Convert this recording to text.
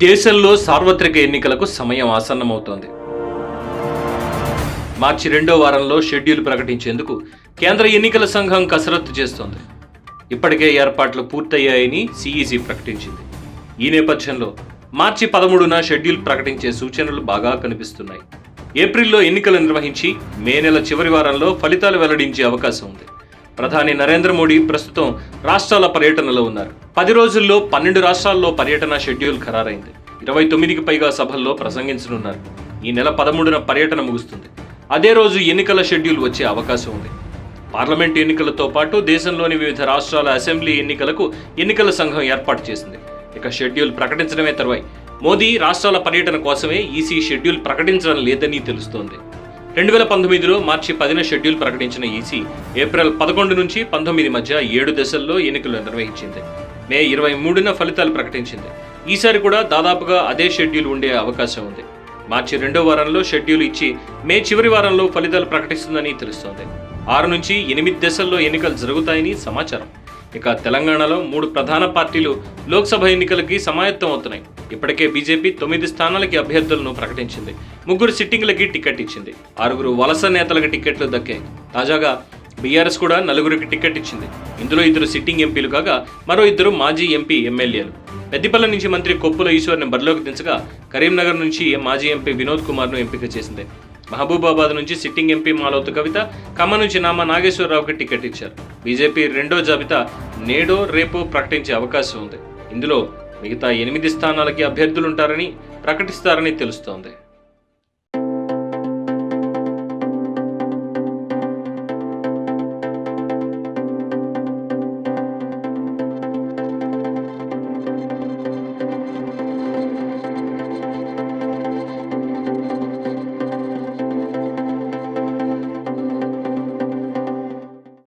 దేశంలో సార్వత్రిక ఎన్నికలకు సమయం ఆసన్నమవుతోంది. మార్చి 2వ వారంలో షెడ్యూల్ ప్రకటించేందుకు కేంద్ర ఎన్నికల సంఘం కసరత్తు చేస్తోంది. ఇప్పటికే ఏర్పాట్లు పూర్తయ్యాయని సిఈసి ప్రకటించింది. ఈ నేపథ్యంలో మార్చి 13న షెడ్యూల్ ప్రకటించే సూచనలు బాగా కనిపిస్తున్నాయి. ఏప్రిల్లో ఎన్నికలు నిర్వహించి మే నెల చివరి వారంలో ఫలితాలు వెల్లడించే అవకాశం ఉంది. ప్రధాని నరేంద్ర మోడీ ప్రస్తుతం రాష్ట్రాల పర్యటనలో ఉన్నారు. 10 రోజుల్లో 12 రాష్ట్రాల్లో పర్యటన షెడ్యూల్ ఖరారైంది. 29కి పైగా సభల్లో ప్రసంగించనున్నారు. ఈ నెల 13న పర్యటన ముగుస్తుంది. అదే రోజు ఎన్నికల షెడ్యూల్ వచ్చే అవకాశం ఉంది. పార్లమెంట్ ఎన్నికలతో పాటు దేశంలోని వివిధ రాష్ట్రాల అసెంబ్లీ ఎన్నికలకు ఎన్నికల సంఘం ఏర్పాటు చేసింది. ఇక షెడ్యూల్ ప్రకటించడమే తరువాయి మోదీ రాష్ట్రాల పర్యటన కోసమే ఈసీ షెడ్యూల్ ప్రకటించడం లేదని తెలుస్తోంది. 2019లో మార్చి 10న షెడ్యూల్ ప్రకటించిన ఈసీ ఏప్రిల్ 11 నుంచి 19 మధ్య 7 దశల్లో ఎన్నికలు నిర్వహించింది. మే 23న ఫలితాలు ప్రకటించింది. ఈసారి కూడా దాదాపుగా అదే షెడ్యూల్ ఉండే అవకాశం ఉంది. మార్చి 2వ వారంలో షెడ్యూల్ ఇచ్చి మే చివరి వారంలో ఫలితాలు ప్రకటిస్తుందని తెలుస్తోంది. 6 నుంచి 8 దశల్లో ఎన్నికలు జరుగుతాయని సమాచారం. ఇక తెలంగాణలో 3 ప్రధాన పార్టీలు లోక్సభ ఎన్నికలకి సమాయత్తం అవుతున్నాయి. ఇప్పటికే బీజేపీ 9 స్థానాలకి అభ్యర్థులను ప్రకటించింది. 3 సిట్టింగ్లకి టికెట్ ఇచ్చింది. 6 వలస నేతలకు టికెట్లు దక్కాయి. తాజాగా బీఆర్ఎస్ కూడా 4కి టికెట్ ఇచ్చింది. ఇందులో 2 సిట్టింగ్ ఎంపీలు కాగా మరో 2 మాజీ ఎంపీ ఎమ్మెల్యేలు. పెద్దిపల్లి నుంచి మంత్రి కొప్పుల ఈశ్వర్ని బరిలోకి దించగా కరీంనగర్ నుంచి మాజీ ఎంపీ వినోద్ కుమార్ను ఎంపిక చేసింది. మహబూబాబాద్ నుంచి సిట్టింగ్ ఎంపీ మాలవత్ కవిత, ఖమ్మం నుంచి నామా నాగేశ్వరరావుకి టికెట్ ఇచ్చారు. బీజేపీ 2వ జాబితా నేడో రేపో ప్రకటించే అవకాశం ఉంది. ఇందులో మిగతా 8 స్థానాలకి అభ్యర్థులుంటారని ప్రకటిస్తారని తెలుస్తోంది.